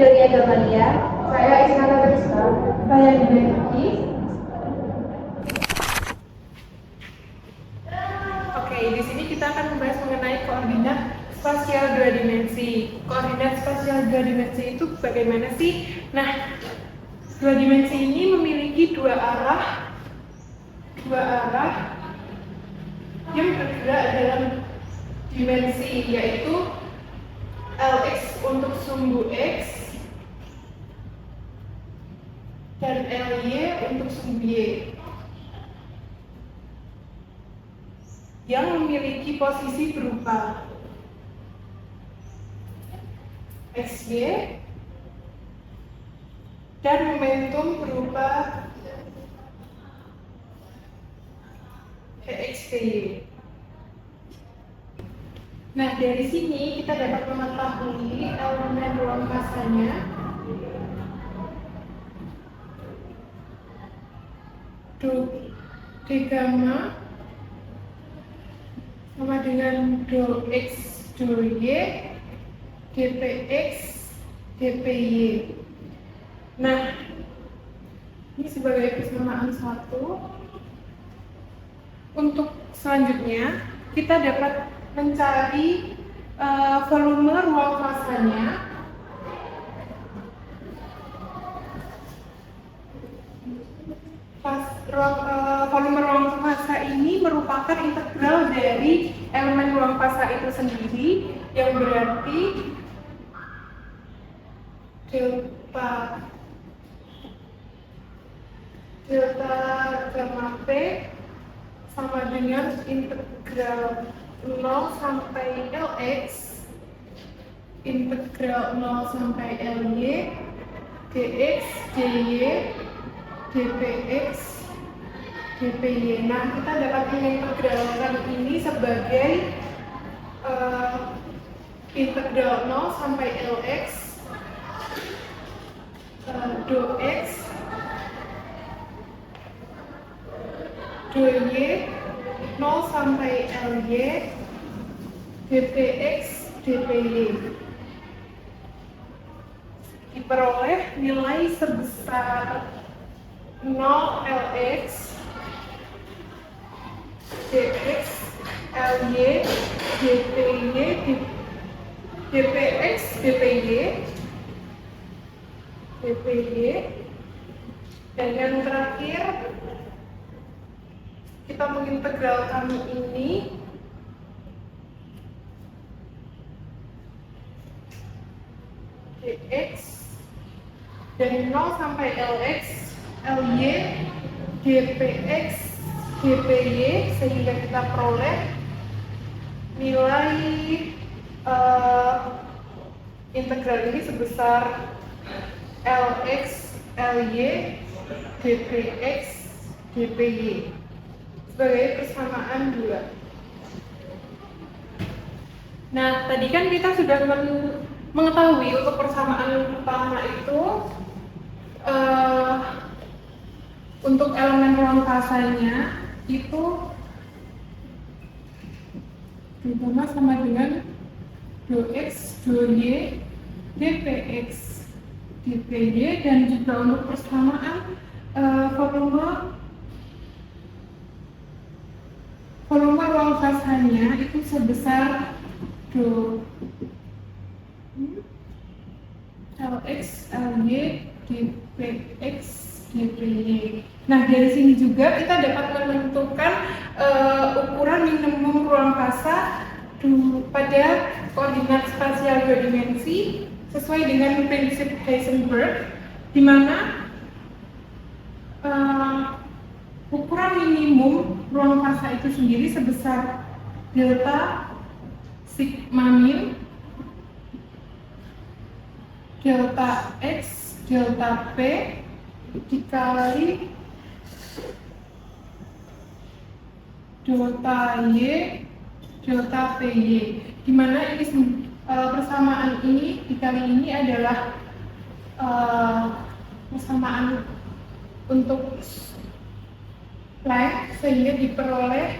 Adelia Gamalia. Saya Isyana Rizka. Saya Dineki. Oke, di sini kita akan membahas mengenai koordinat spasial dua dimensi. Koordinat spasial dua dimensi itu bagaimana sih? Nah, dua dimensi ini memiliki dua arah yang bergerak dalam dimensi, yaitu Lx untuk sumbu X dan Ly untuk sumbu Y yang memiliki posisi berupa XY dan momentum berupa EXPY. Nah, dari sini kita dapat mengetahui elemen ruang masanya D gamma sama dengan do X do Y dpx dpy. Nah, ini sebagai persamaan satu. Untuk selanjutnya kita dapat mencari volume ruang fasanya. Volume ruang fasa ini merupakan integral dari elemen ruang fasa itu sendiri, yang berarti delta gamma P sama dengan integral 0 sampai Lx integral 0 sampai Ly dx dy dpx dpy. Nah, kita dapat mengintegralkan ini sebagai integral 0 sampai Lx do x do y 0 sampai Ly dpx dpy. Diperoleh nilai sebesar 0 Lx dx Ly dpy dpx dpy dan yang terakhir kita mengintegralkan ini dx dari 0 sampai Lx Ly dpx dpy, sehingga kita peroleh nilai integral ini sebesar Lx Ly dpx dpy sebagai persamaan dua. Nah, tadi kan kita sudah mengetahui untuk persamaan pertama itu untuk elemen ruang fasanya itu gamma sama dengan do x do y dpx dpy, dan juga untuk persamaan volume ruang fasanya itu sebesar do Lx Ly dpx dpy. Nah, dari sini juga kita dapat menentukan ukuran minimum ruang fasa pada koordinat spasial dua dimensi sesuai dengan prinsip Heisenberg, di mana ukuran minimum ruang fasa itu sendiri sebesar delta sigma min delta x delta p dikali delta y delta py, di mana ini persamaan ini dikali ini adalah persamaan untuk Planck, sehingga diperoleh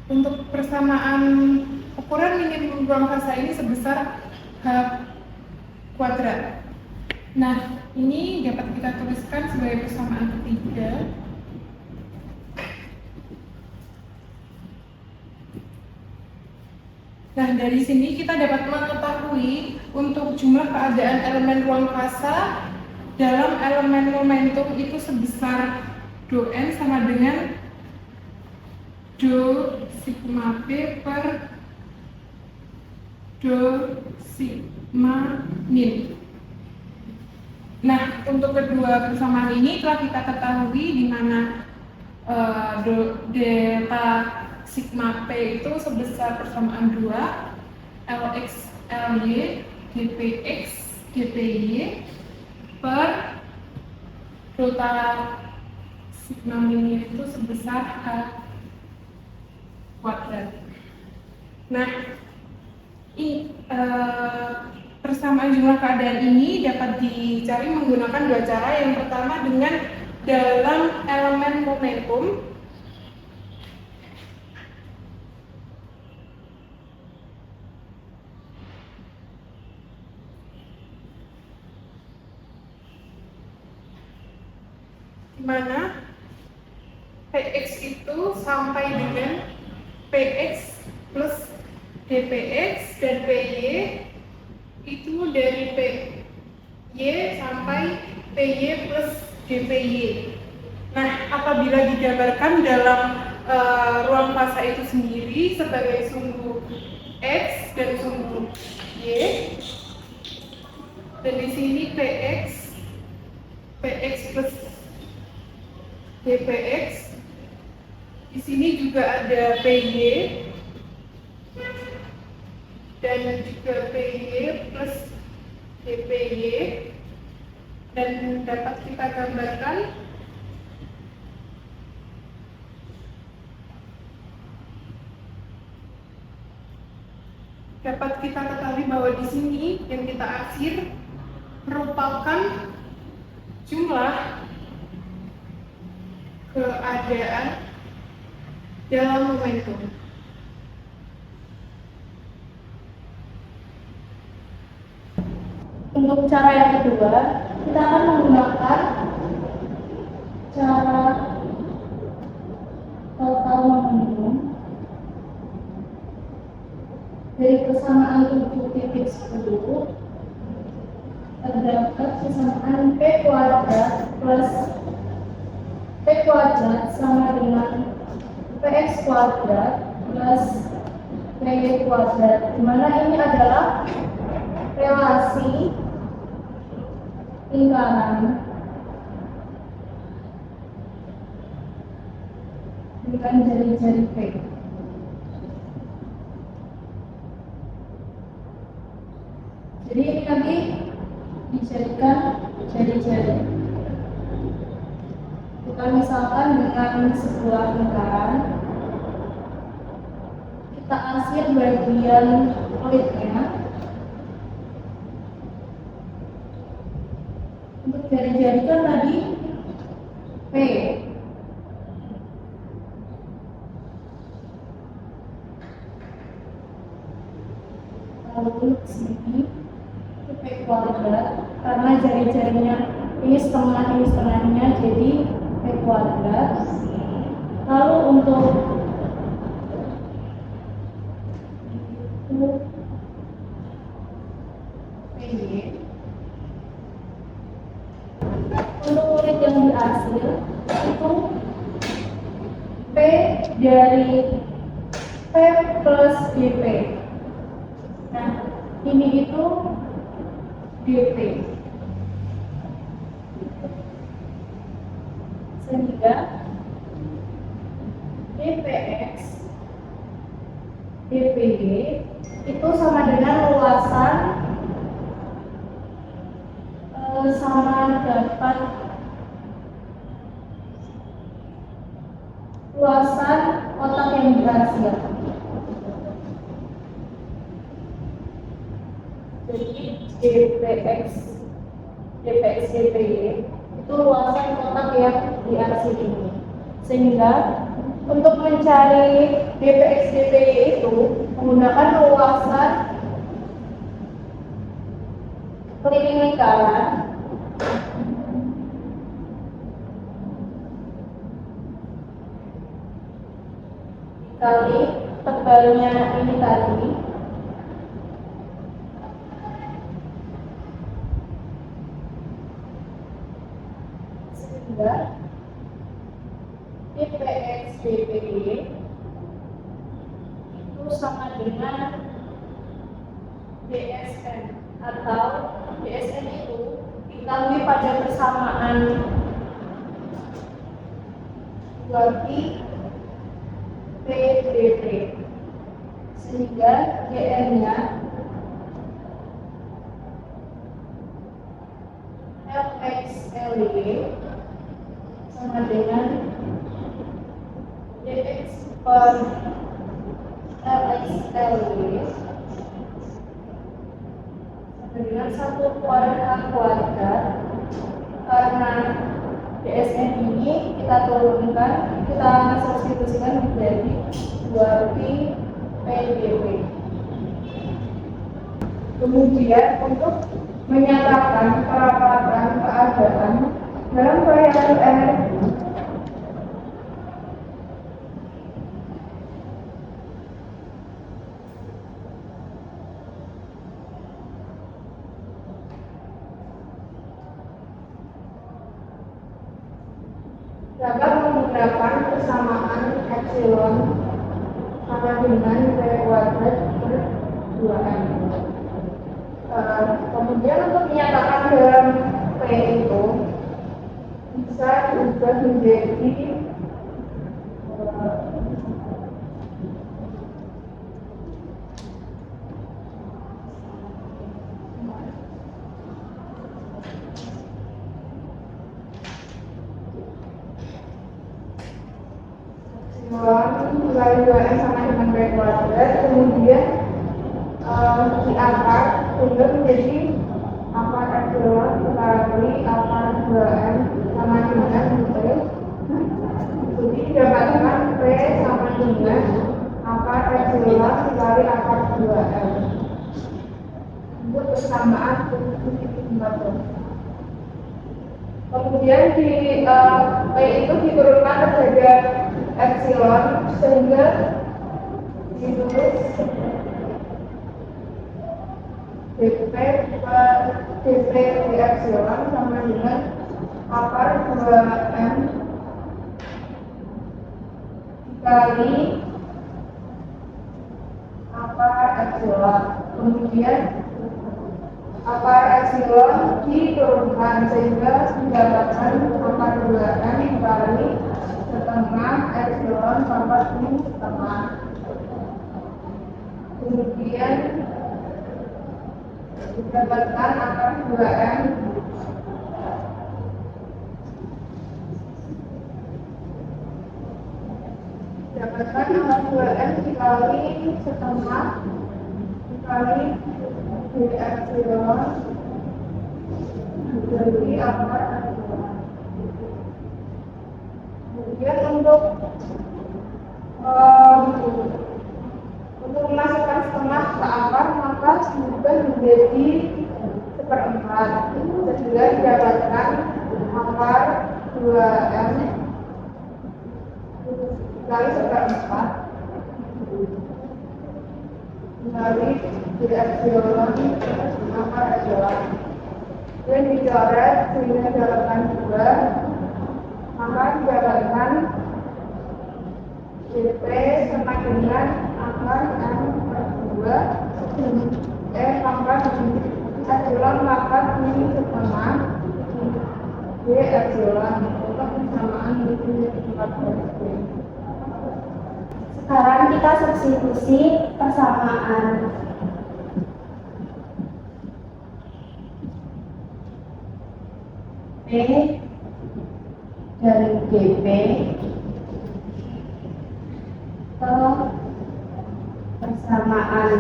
untuk persamaan ukuran minimum ruang fasa ini sebesar h kuadrat. Nah, ini dapat kita tuliskan sebagai persamaan ketiga. Nah, dari sini kita dapat mengetahui untuk jumlah keadaan elemen ruang fasa dalam elemen momentum itu sebesar do n sama dengan do sigma p per do sigma min. Nah, untuk kedua persamaan ini telah kita ketahui di mana delta sigma P itu sebesar persamaan 2 Lx Ly dpx dpy per delta sigma min itu sebesar H kuadrat. Nah, persamaan jumlah keadaan ini dapat dicari menggunakan dua cara. Yang pertama dengan dalam elemen momentum, di mana Px itu sampai dengan Px plus dpx dan Py itu dari Py sampai Py plus dPy. Nah, apabila digambarkan dalam ruang fasa itu sendiri sebagai sumbu X dan sumbu Y, dan di sini Px plus dpx, di sini juga ada Py dan juga Py plus dPy, dan dapat kita gambarkan ketahui bahwa di sini yang kita aksir merupakan jumlah keadaan dalam momentum. Untuk cara yang kedua, kita akan menggunakan cara total momentum dari persamaan 7.10 terdapat persamaan P kuadrat plus P kuadrat sama dengan Px kuadrat plus Py kuadrat, di mana ini adalah relasi lingkaran dengan jari-jari P. Jadi ini nanti dijadikan jari-jari. Kita misalkan dengan sebuah lingkaran, kita arsir bagian pelitnya. Untuk jari-jari kan tadi P. Lalu sini itu P kuadrat, karena jari-jarinya ini setengahnya, jadi P kuadrat. Lalu untuk PY, untuk kulit yang diarsir itu P dari P plus dP. Nah, ini itu dP. Sehingga dpx dpy itu sama dengan luasan sama dapat luasan kotak yang diarsir. Jadi dpx dpy itu luasan kotak yang diarsir ini. Sehingga untuk mencari dpx dpy itu menggunakan luasan keliling lingkaran sehingga dpx dpy itu sama dengan dsn, atau dsn itu diketahui pada persamaan 2pi pdp, sehingga gn-nya lx-ly sama dengan dx per lx-ly sama dengan 1 kuadrat kuadrat, karena dsn ini kita turunkan, kita substitusikan menjadi 2pi pdp. Kemudian untuk menyatakan perapatan keadaan dalam variabel R dapat menggunakan persamaan epsilon sama dengan P kuadrat per 2M. Kemudian untuk menyatakan dalam P itu bisa diubah menjadi nilai 2M sama dengan P kuadrat, kemudian di akar sehingga menjadi akar epsilon dikali akar 2M sama dengan P. Jadi didapatkan P sama dengan akar epsilon dikali akar 2M untuk persamaan fungsi. Kemudian di P itu diturunkan terhadap epsilon sehingga ditulis dp per dp di epsilon sama dengan akar 2M dikali akar epsilon. Kemudian akar epsilon diturunkan sehingga mendapatkan akar 2M dikali setengah epsilon tambah setengah. Kemudian didapatkan akar 2M dikali setengah dikali d epsilon dikali akar epsilon. Kemudian untuk memasukkan setengah ke akar, maka diubah menjadi 1/4 sehingga didapatkan akar 2M dikali 1/4 dikali d epsilon akar epsilon. Dan dicoret sehingga didapatkan 2, maka didapatkan dp sama dengan akar M per 2 akar epsilon maka ini setengah d epsilon untuk persamaan di tempat d. Sekarang kita substitusi persamaan. P dari dp ke persamaan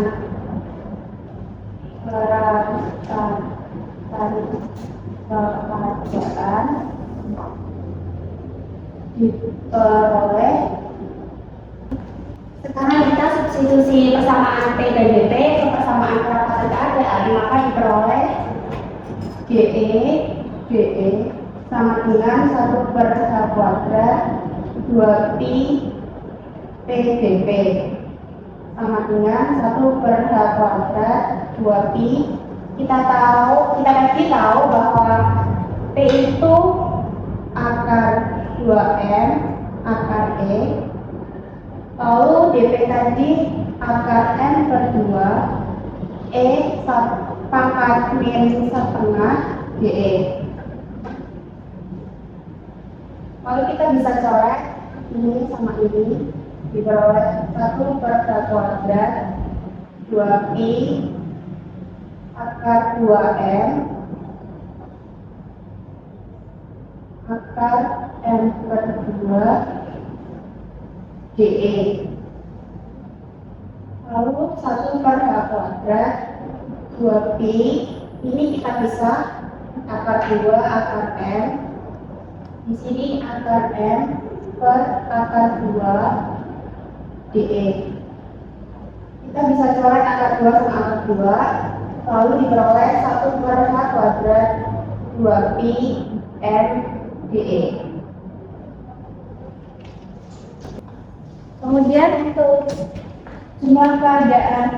keadaan diperoleh. Sekarang kita substitusi persamaan P dan DP ke persamaan perapatan keadaan, maka diperoleh DE sama dengan 1/h² 2pi PDP sama dengan 1/h² 2pi. Kita tadi tahu bahwa P itu min setengah DE. Lalu kita bisa coret ini sama ini, diperoleh 1 per H kuadrat 2pi akar 2m akar m per 2 DE. Lalu 1 per H kuadrat 2pi, ini kita bisa akar 2 akar m, di sini akar m per akar 2 DE. Kita bisa coret akar 2 sama akar 2, lalu diperoleh 1 per H kuadrat 2pi m DE. Kemudian untuk jumlah keadaan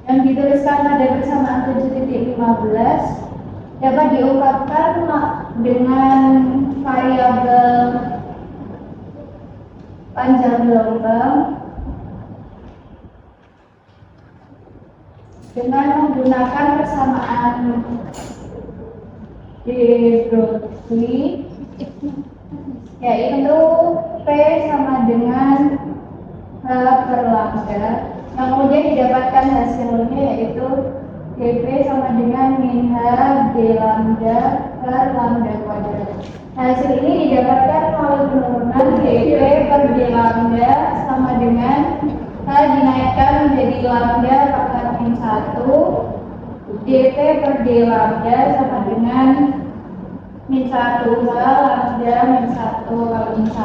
yang dituliskan pada persamaan 7.15 dapat diungkapkan dengan variabel panjang gelombang dengan menggunakan persamaan de Broglie, yaitu P sama dengan H per lambda, yang kemudian didapatkan hasilnya yaitu dP sama dengan min H d lambda per lambda kuadrat. Hasil ini didapatkan melalui penurunan dP per d lambda sama dengan H dinaikkan menjadi lambda pangkat min 1, dP per d lambda sama dengan min 1 H lambda min 1 kali min 1,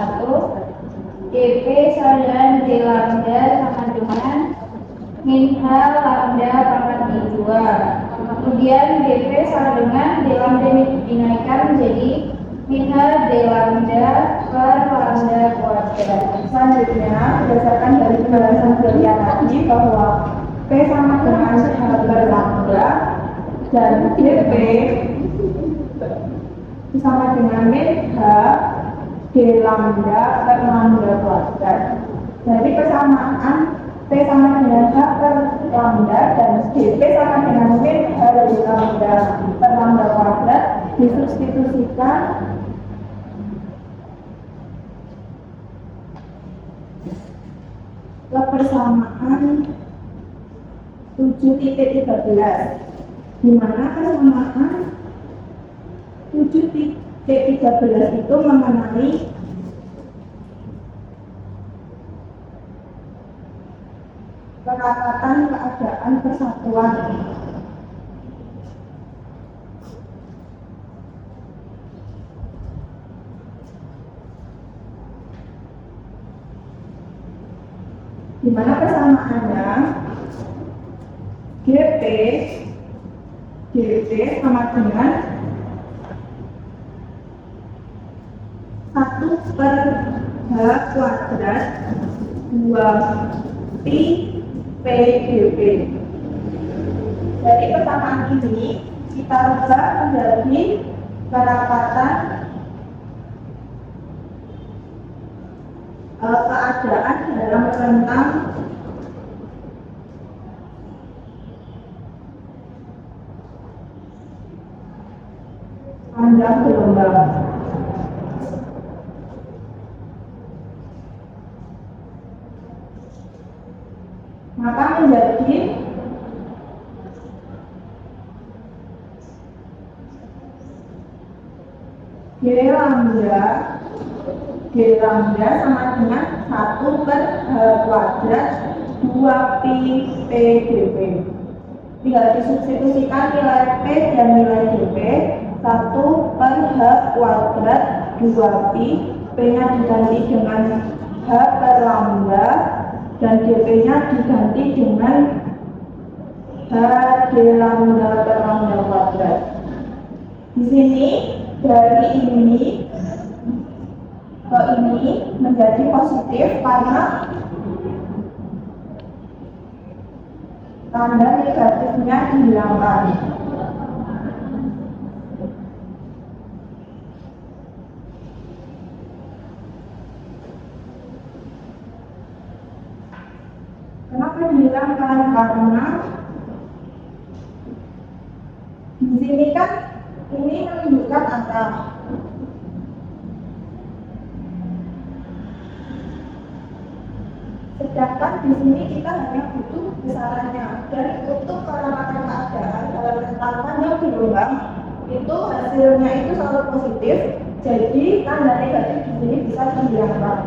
dP sama dengan d lambda sama dengan min H lambda pangkat min 2. Kemudian dP sama dengan d lambda dinaikkan menjadi min H d lambda per lambda kuadrat. Selanjutnya, berdasarkan dari penjelasan Gloria tadi bahwa P sama dengan H per lambda dan dP sama dengan min H d lambda per lambda kuadrat. Dari persamaan P sama dengan H per lambda dan dP sama dengan min H d lambda per lambda kuadrat disubstitusikan ke persamaan 7.13, di mana persamaan 7.13 itu mengenai perapatan keadaan persatuan. Di mana persamaannya dP sama dengan 1 per H kuadrat 2pi P dP. Dari persamaan ini kita rubah menjadi perapatan keadaan dalam rentang panjang gelombang. Maka menjadi D lambda sama dengan 1 per H kuadrat 2pi P dP. Tinggal disubstitusikan nilai P dan nilai dP. 1 per H kuadrat 2pi, P-nya diganti dengan H per lambda dan dP-nya diganti dengan H d lambda per lambda kuadrat. Di sini dari ini ke ini menjadi positif karena tanda negatifnya dihilangkan. Kenapa dihilangkan? karena di sini kan ini menunjukkan angka. Sedangkan di sini kita hanya butuh besarannya. Dan untuk penerapan keadaan dalam rentang panjang gelombang itu hasilnya itu selalu positif. Jadi tanda negatif di sini bisa dihilangkan.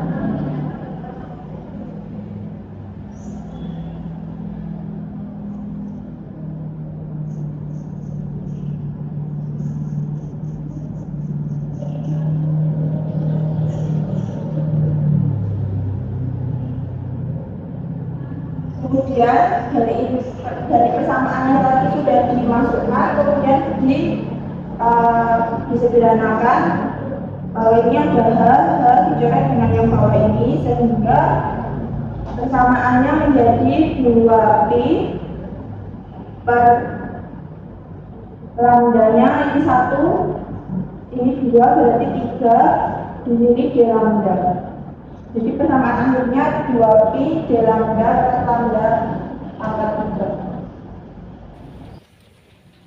Kemudian dari persamaan yang tadi sudah dimasukkan, kemudian disederhanakan. Ini adalah dicoret dengan yang bawah ini sehingga persamaannya menjadi 2pi per lambdanya ini 1, ini 2 berarti 3, di sini d lambda. Jadi persamaan akhirnya 2pi d lambda per lambda pangkat 3.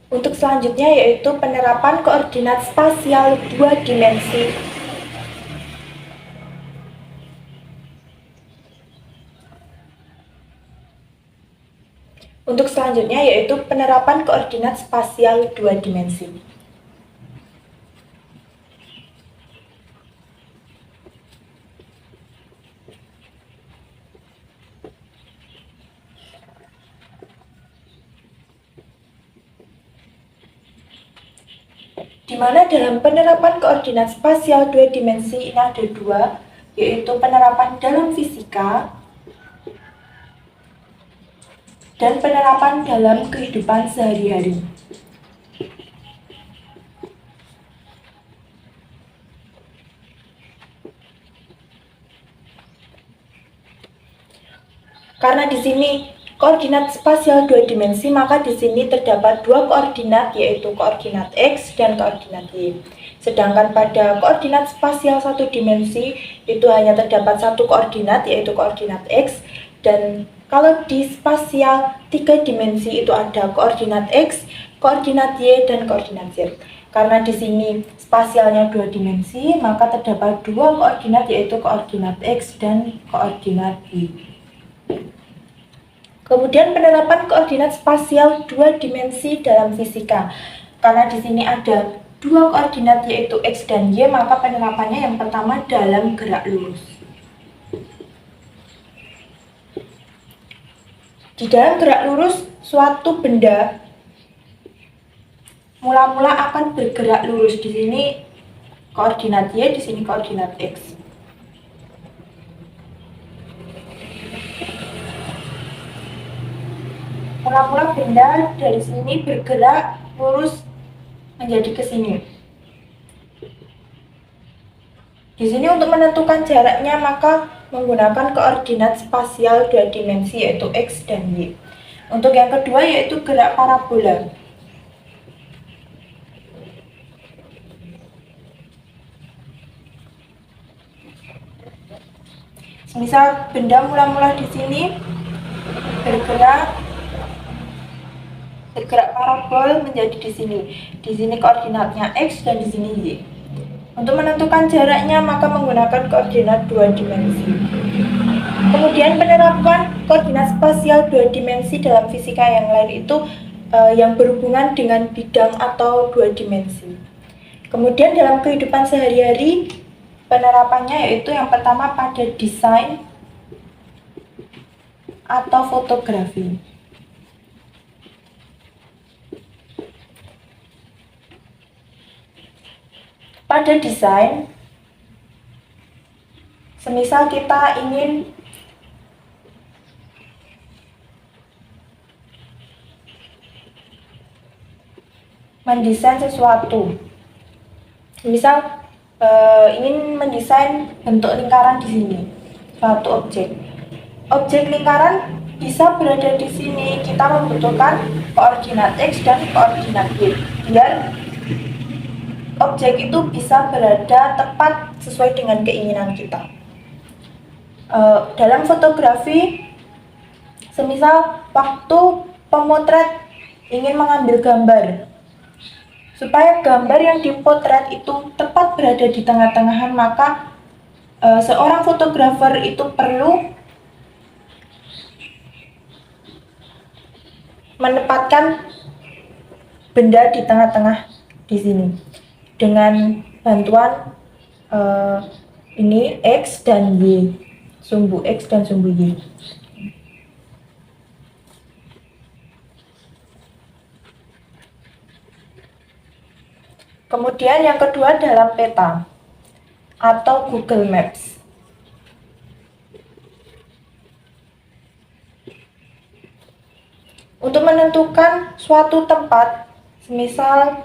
Untuk selanjutnya yaitu penerapan koordinat spasial 2 dimensi. Untuk selanjutnya yaitu penerapan koordinat spasial 2 dimensi. Di mana dalam penerapan koordinat spasial 2 dimensi ini ada 2, yaitu penerapan dalam fisika dan penerapan dalam kehidupan sehari-hari. Karena di sini koordinat spasial 2 dimensi, maka di sini terdapat 2 koordinat, yaitu koordinat X dan koordinat Y. Sedangkan pada koordinat spasial 1 dimensi itu hanya terdapat 1 koordinat, yaitu koordinat X. Dan kalau di spasial 3 dimensi itu ada koordinat X, koordinat Y, dan koordinat Z. Karena di sini spasialnya 2 dimensi, maka terdapat 2 koordinat, yaitu koordinat X dan koordinat Y. Kemudian penerapan koordinat spasial 2 dimensi dalam fisika. Karena di sini ada 2 koordinat yaitu X dan Y, maka penerapannya yang pertama dalam gerak lurus. Di dalam gerak lurus, suatu benda mula-mula akan bergerak lurus. Di sini koordinat Y, di sini koordinat X. Mula-mula benda dari sini bergerak lurus menjadi ke sini. Di sini untuk menentukan jaraknya maka menggunakan koordinat spasial 2 dimensi yaitu X dan Y. Untuk yang kedua yaitu gerak parabola. Misal benda mula-mula di sini bergerak parabol menjadi di sini. Di sini koordinatnya X dan di sini Y. Untuk menentukan jaraknya maka menggunakan koordinat 2 dimensi. Kemudian penerapan koordinat spasial 2 dimensi dalam fisika yang lain itu yang berhubungan dengan bidang atau 2 dimensi. Kemudian dalam kehidupan sehari-hari penerapannya yaitu yang pertama pada desain atau fotografi. Pada desain, semisal kita ingin mendesain sesuatu, misal ingin mendesain bentuk lingkaran di sini, suatu objek. Objek lingkaran bisa berada di sini. Kita membutuhkan koordinat X dan koordinat Y, biar objek itu bisa berada tepat sesuai dengan keinginan kita. Dalam fotografi, Semisal waktu pemotret ingin mengambil gambar, supaya gambar yang dipotret itu tepat berada di tengah-tengahan, maka seorang fotografer itu perlu menempatkan benda di tengah-tengah di sini dengan bantuan ini X dan Y, sumbu X dan sumbu Y. Kemudian yang kedua dalam peta atau Google Maps. Untuk menentukan suatu tempat, semisal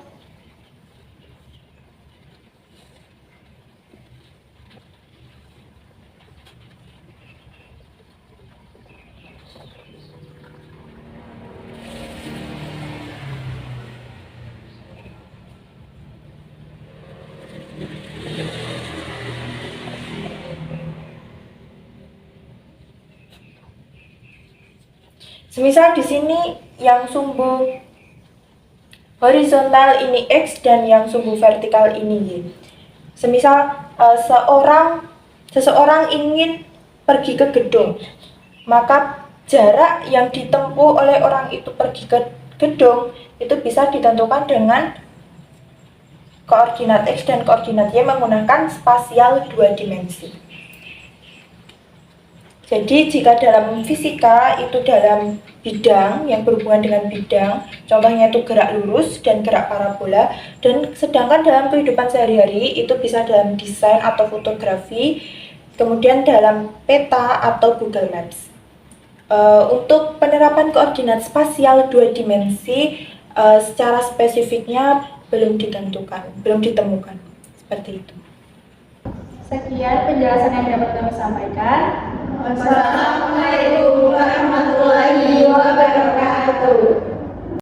di sini yang sumbu horizontal ini X dan yang sumbu vertikal ini Y. Semisal seseorang ingin pergi ke gedung, maka jarak yang ditempuh oleh orang itu pergi ke gedung itu bisa ditentukan dengan koordinat X dan koordinat Y menggunakan spasial 2 dimensi. Jadi jika dalam fisika itu dalam bidang yang berhubungan dengan bidang, contohnya itu gerak lurus dan gerak parabola, dan sedangkan dalam kehidupan sehari-hari itu bisa dalam desain atau fotografi, kemudian dalam peta atau Google Maps. Untuk penerapan koordinat spasial 2 dimensi secara spesifiknya belum ditemukan seperti itu. Sekian penjelasan yang dapat kami sampaikan. Wassalamualaikum.